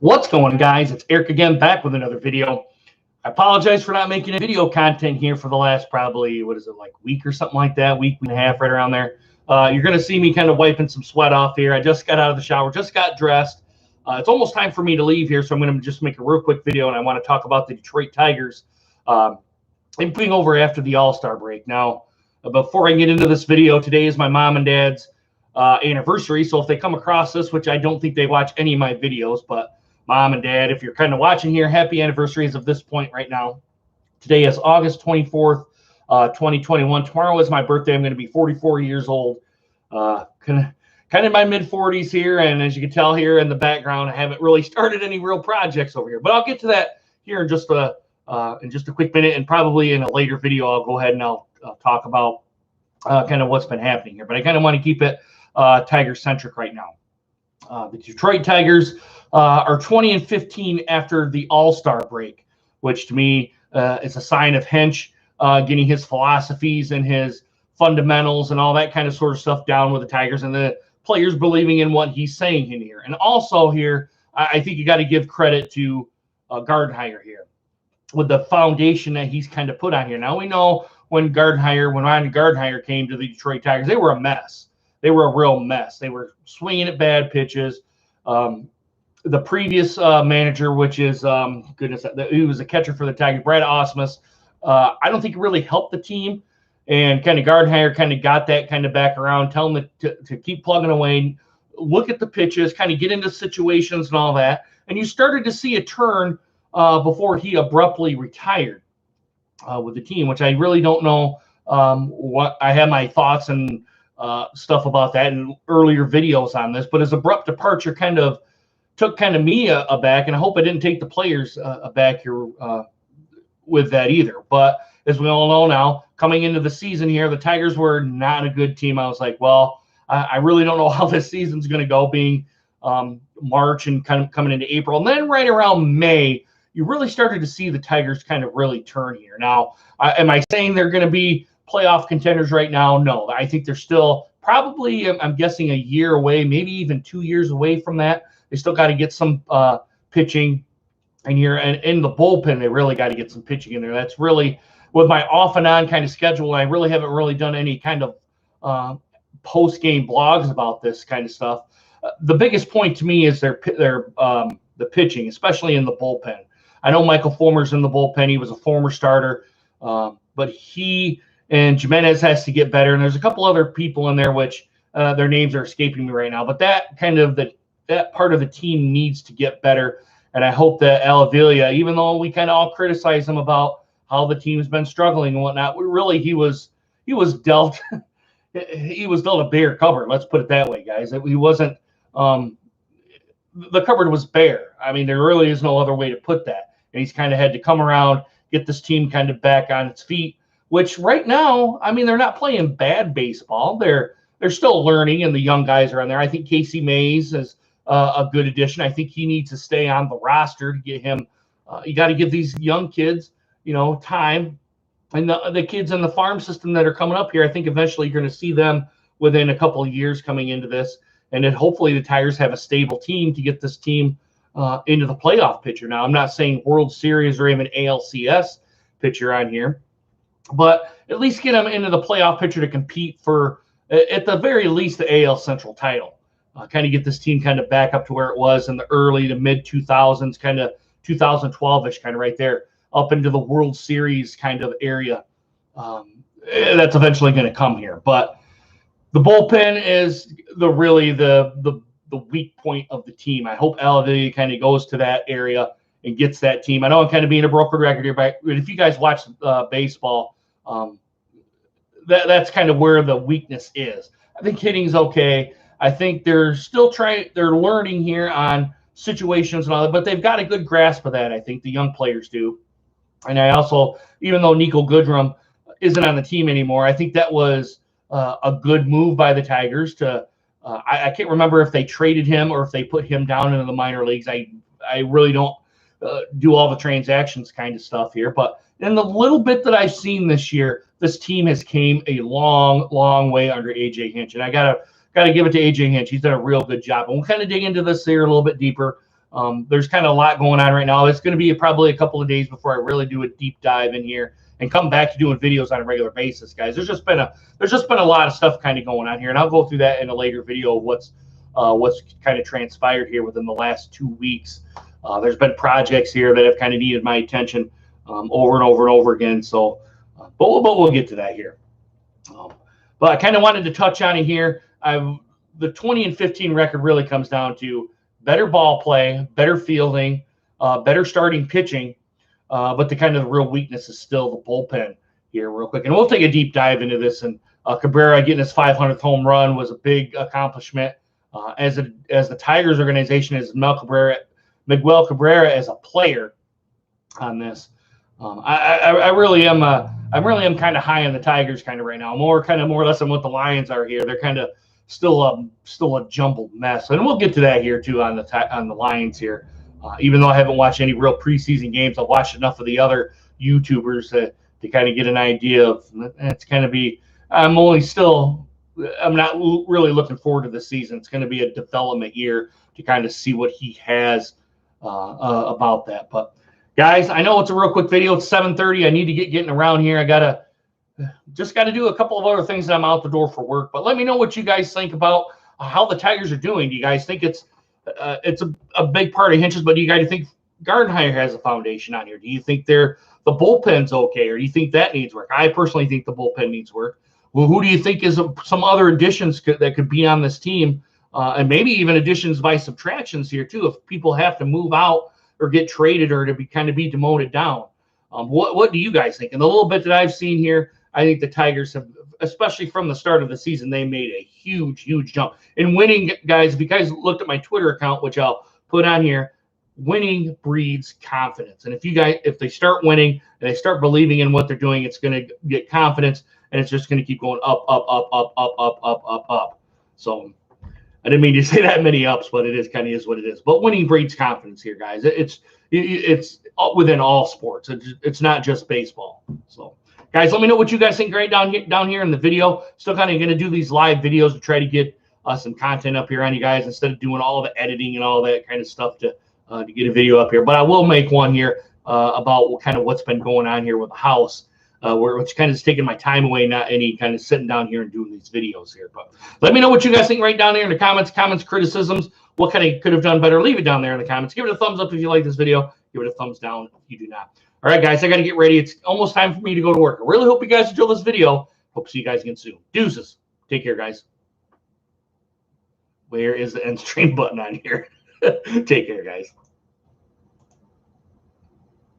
What's going on, guys? It's Eric again, back with another video. I apologize for not making a video content here for the last probably, week or something like that, week and a half, right around there. You're going to see me kind of wiping some sweat off here. I just got out of the shower, just got dressed. It's almost time for me to leave here, so I'm going to just make a real quick video, and I want to talk about the Detroit Tigers being over after the All-Star break. Now, before I get into this video, today is my mom and dad's anniversary, so if they come across this, which I don't think they watch any of my videos, but Mom and Dad, if you're kind of watching here, happy anniversary as of this point right now. Today is August 24th, 2021. Tomorrow is my birthday. I'm going to be 44 years old. Kind of in my mid-40s here, and as you can tell here in the background, I haven't really started any real projects over here. But I'll get to that here in just a quick minute, and probably in a later video, I'll go ahead and I'll talk about kind of what's been happening here. But I kind of want to keep it Tiger-centric right now. The Detroit Tigers are 20-15 after the All-Star break, which to me is a sign of Hinch getting his philosophies and his fundamentals and all that kind of sort of stuff down with the Tigers, and the players believing in what he's saying in here. And also here, I think you got to give credit to Gardenhire here with the foundation that he's kind of put on here. Now, we know when Ryan Gardenhire came to the Detroit Tigers, they were a mess. They were a real mess. They were swinging at bad pitches. The previous manager, which is, he was a catcher for the Tigers, Brad Ausmus, I don't think it really helped the team. And kind of Gardenhire kind of got that kind of back around, telling them to keep plugging away, look at the pitches, kind of get into situations and all that. And you started to see a turn before he abruptly retired with the team, which I really don't know what. I have my thoughts and stuff about that in earlier videos on this, but his abrupt departure kind of took me aback, and I hope I didn't take the players aback here with that either. But as we all know now, coming into the season here, the Tigers were not a good team. I was like, well, I really don't know how this season's going to go, being March and kind of coming into April. And then right around May, you really started to see the Tigers kind of really turn here. Now, am I saying they're going to be playoff contenders right now? No, I think they're still probably, I'm guessing, a year away, maybe even 2 years away from that. They still got to get some pitching in here, and in the bullpen, they really got to get some pitching in there. That's really, with my off and on kind of schedule, I really haven't really done any kind of post-game blogs about this kind of stuff. The biggest point to me is the pitching, especially in the bullpen. I know Michael Fulmer's in the bullpen. He was a former starter, but he and Jimenez has to get better. And there's a couple other people in there, which their names are escaping me right now. But that part of the team needs to get better. And I hope that Avila, even though we kind of all criticize him about how the team's been struggling and whatnot, he was dealt a bare cupboard. Let's put it that way, guys. He wasn't. The cupboard was bare. I mean, there really is no other way to put that. And he's kind of had to come around, get this team kind of back on its feet, which right now, I mean, they're not playing bad baseball. They're still learning, and the young guys are on there. I think Casey Mays is a good addition. I think he needs to stay on the roster to get him. You got to give these young kids, time. And the kids in the farm system that are coming up here, I think eventually you're going to see them within a couple of years coming into this. And then hopefully the Tigers have a stable team to get this team into the playoff picture. Now, I'm not saying World Series or even ALCS picture on here, but at least get them into the playoff picture to compete for, at the very least, the AL Central title. Kind of get this team kind of back up to where it was in the early to mid 2000s, kind of 2012-ish, kind of right there, up into the World Series kind of area. That's eventually going to come here. But the bullpen is really the weak point of the team. I hope Avila kind of goes to that area and gets that team. I know I'm kind of being a broken record here, but if you guys watch baseball, that's kind of where the weakness is. I think hitting's okay. I think they're still they're learning here on situations and all that, but they've got a good grasp of that. I think the young players do. And I also, even though Niko Goodrum isn't on the team anymore, I think that was a good move by the Tigers to, I can't remember if they traded him or if they put him down into the minor leagues. I really don't do all the transactions kind of stuff here, but in the little bit that I've seen this year, this team has came a long, long way under AJ Hinch. And I gotta give it to AJ Hinch. He's done a real good job. And we'll kind of dig into this here a little bit deeper There's kind of a lot going on right now. It's going to be probably a couple of days before I really do a deep dive in here and come back to doing videos on a regular basis, guys. There's just been a lot of stuff kind of going on here, and I'll go through that in a later video of what's kind of transpired here within the last 2 weeks. There's been projects here that have kind of needed my attention over and over and over again. So, but we'll get to that here. But I kind of wanted to touch on it here. The 20-15 record really comes down to better ball play, better fielding, better starting pitching. But the kind of real weakness is still the bullpen here real quick. And we'll take a deep dive into this. And Cabrera getting his 500th home run was a big accomplishment. As the Tigers organization, as Miguel Cabrera as a player on this. I really am kind of high on the Tigers kind of right now. More or less than what the Lions are here. They're kind of still a jumbled mess. And we'll get to that here too on the Lions here. Even though I haven't watched any real preseason games, I've watched enough of the other YouTubers to kind of get an idea of it's going to be. I'm not really looking forward to the season. It's going to be a development year to kind of see what he has about that. But guys, I know it's a real quick video. It's 7:30. I need to get getting around here. I got to do a couple of other things that I'm out the door for work. But let me know what you guys think about how the Tigers are doing. Do you guys think it's a big part of Hinch's, but do you guys think Gardenhire has a foundation on here? Do you think the bullpen's okay, or do you think that needs work? I personally think the bullpen needs work. Well, who do you think is some other additions that could be on this team, and maybe even additions by subtractions here too, if people have to move out or get traded or to be demoted down? What do you guys think? And the little bit that I've seen here, I think the Tigers have, especially from the start of the season, they made a huge jump in winning. Guys, if you guys looked at my Twitter account, which I'll put on here, winning breeds confidence. And if they start winning and they start believing in what they're doing, it's going to get confidence, and it's just going to keep going up. So I didn't mean to say that many ups, but it is what it is. But winning breeds confidence here, guys. It's within all sports. It's not just baseball. So guys, let me know what you guys think right down here in the video. Still kind of going to do these live videos to try to get some content up here on you guys instead of doing all the editing and all that kind of stuff to get a video up here. But I will make one here about what's been going on here with the house, which kind of is taking my time away, not any kind of sitting down here and doing these videos here. But let me know what you guys think right down there in the comments, criticisms, what kind of could have done better. Leave it down there in the comments. Give it a thumbs up if you like this video. Give it a thumbs down if you do not. All right, guys, I got to get ready. It's almost time for me to go to work. I really hope you guys enjoy this video. Hope to see you guys again soon. Deuces. Take care, guys. Where is the end stream button on here? Take care, guys.